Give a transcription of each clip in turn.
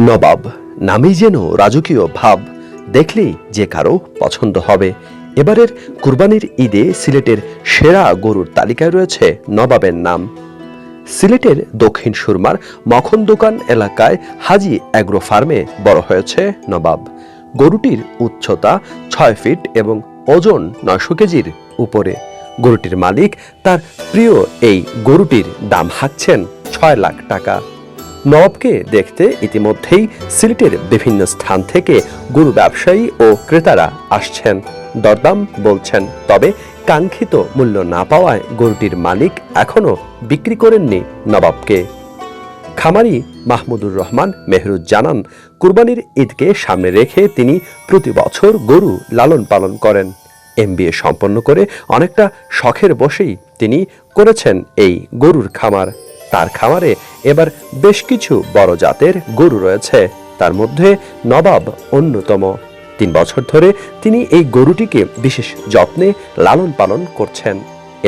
নবাব নামেই যেন রাজকীয় ভাব, দেখলেই যে কারো পছন্দ হবে। এবারের কুরবানির ঈদে সিলেটের সেরা গরুর তালিকায় রয়েছে নবাবের নাম। সিলেটের দক্ষিণ সুরমার মখন দোকান এলাকায় হাজি অ্যাগ্রো ফার্মে বড় হয়েছে নবাব। গরুটির উচ্চতা 6 ফিট এবং ওজন 900 কেজির উপরে। গরুটির মালিক তার প্রিয় এই গরুটির দাম হাঁকছেন 6 লাখ টাকা। নবাবকে দেখতে ইতিমধ্যেই সিলেটের বিভিন্ন স্থান থেকে গরু ব্যবসায়ী ও ক্রেতারা আসছেন, দরদাম বলছেন। তবে কাঙ্ক্ষিত মূল্য না পাওয়ায় গরুটির মালিক এখনো বিক্রি করেননি নবাবকে। খামারি মাহমুদুর রহমান মেহরুজ জানান, কুরবানির ঈদকে সামনে রেখে তিনি প্রতি বছর গরু লালন পালন করেন। MBA সম্পন্ন করে অনেকটা শখের বশেই তিনি করেছেন এই গরুর খামার। তার খামারে এবার বেশ কিছু বড় জাতের গরু রয়েছে, তার মধ্যে নবাব অন্যতম। 3 বছর ধরে তিনি এই গরুটিকে বিশেষ যত্নে লালন পালন করছেন।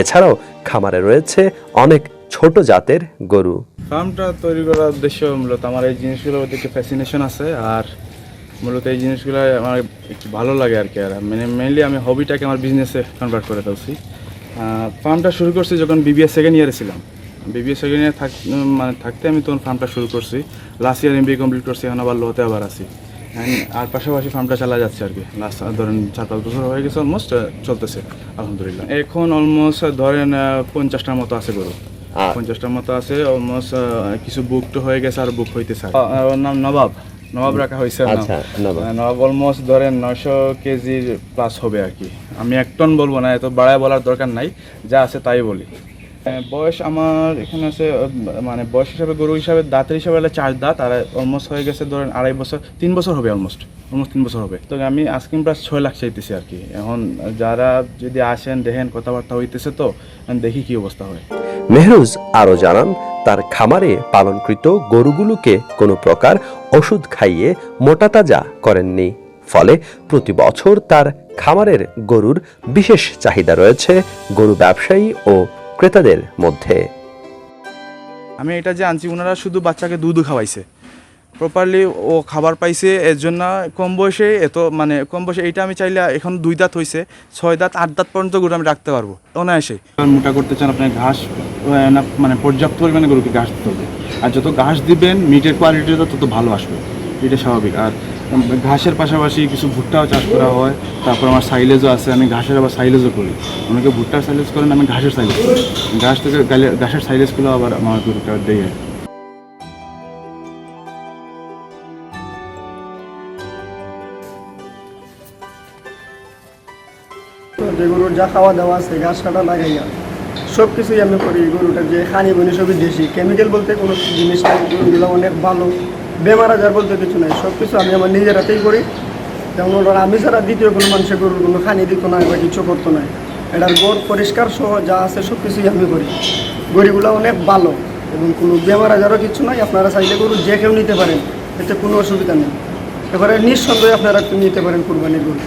এছাড়াও খামারে রয়েছে অনেক ছোট জাতের গরু। ফার্মটা তৈরি করার উদ্দেশ্য মূলত আমার এই জিনিসগুলোর প্রতি একটু ফ্যাসিনেশন আছে, আর মূলত এই জিনিসগুলো আমার একটু ভালো লাগে আর কি। আর মানে মেইনলি আমি হবিটাকে আমার বিজনেসে কনভার্ট করে ফেলছি। ফার্মটা শুরু করছি যখন BBA সেকেন্ড ইয়ারে ছিলাম। BBA সেকেন্ড ইয়ার থাকতে আমি তখন ফার্মটা শুরু করছি। লাস্ট ইয়ার MBA কমপ্লিট করছি, এখন আবার লোতে আবার আছি। আর পাশাপাশি ফার্মটা চালা যাচ্ছে আর কি। লাস্ট ধরেন 4-5 বছর হয়ে গেছে, অলমোস্ট চলতেছে আলহামদুলিল্লাহ। এখন অলমোস্ট ধরেন 50টার মতো আছে গরু। 50টার মতো আছে অলমোস্ট। কিছু বুক তো হয়ে গেছে আর বুক হইতেছে। ওর নাম নবাব রাখা হয়েছে। নবাব অলমোস্ট ধরেন 900 কেজির প্লাস হবে আর কি। আমি 1 টন বলবো না, এত বাড়ায় বলার দরকার নাই, যা আছে তাই বলি। বয়স আমার এখানে আছে, মানে বয়স হিসাবে গরু হিসাবে দাঁতের হিসাবে 4 দাঁত, আর অলমোস্ট হয়ে গেছে ধরেন 2.5 বছর, 3 বছর হবে অলমোস্ট 3 বছর হবে। তো আমি আস্কিং প্রাইস 6 লাখ চাইতেছি আর কি। এখন যারা যদি আসেন দেখেন কথাবার্তা হইতেছে, তো দেখি কি অবস্থা হয়। মেহরুজ আরও জানান, তার খামারে পালনকৃত গরুগুলোকে কোনো প্রকার ওষুধ খাইয়ে মোটাতাজা করেননি। ফলে প্রতি বছর তার খামারের গরুর বিশেষ চাহিদা রয়েছে গরু ব্যবসায়ী ও ক্রেতাদের মধ্যে। আমি এটা যে আনছি, ওনারা শুধু বাচ্চাকে দুধও খাওয়াইছে, প্রপারলি ও খাবার পাইছে। এর জন্য কম বয়সে কম বয়সে এইটা আমি চাইলে এখন 2 দাঁত হয়েছে, 6 দাঁত 8 দাঁত পর্যন্ত গরু আমি রাখতে পারবো অনায়াসে। মোটা করতে চান আপনি ঘাস পর্যাপ্ত পরিমাণে গরুকে ঘাস দিতে হবে, আর যত ঘাস দিবেন মিটের কোয়ালিটিটা তত ভালো আসবে, এটা স্বাভাবিক। আর ঘাসের পাশাপাশি কিছু ভুট্টাও চাষ করা হয়। তারপর আমার সাইলেজও আছে, আমি ঘাসের আবার সাইলেজও করি। অনেকে ভুট্টার সাইলেজ করেন, আমি ঘাসের সাইলেজ করি। ঘাস থেকে ঘাসের সাইলেজগুলো আবার আমার গরুটা দেয়। যে গরুর যা খাওয়া দাওয়া আছে, ঘাস কাটা লাগাইয়া সব কিছুই আমি করি। গরুটার যে খানি বনি সবই দেশি, কেমিক্যাল বলতে কোনো জিনিস নাই। গরুগুলো অনেক ভালো, বেমার আজার বলতে কিছু নাই, সব কিছু আমি আমার নিজের হাতেই করি। যেমন আমি ছাড়া দ্বিতীয় কোনো মানুষের গরুর কোনো খানি দিত না বা কিছু করতো না। এটার গোড় পরিষ্কার সহ যা আছে সব কিছুই আমি করি। গরুগুলো অনেক ভালো এবং কোনো বেমার আজারও কিছু নাই। আপনারা চাইলে গরু যে কেউ নিতে পারেন, এতে কোনো অসুবিধা নেই। এবারে নিঃসন্দেহে আপনারা নিতে পারেন কুরবানির গরু।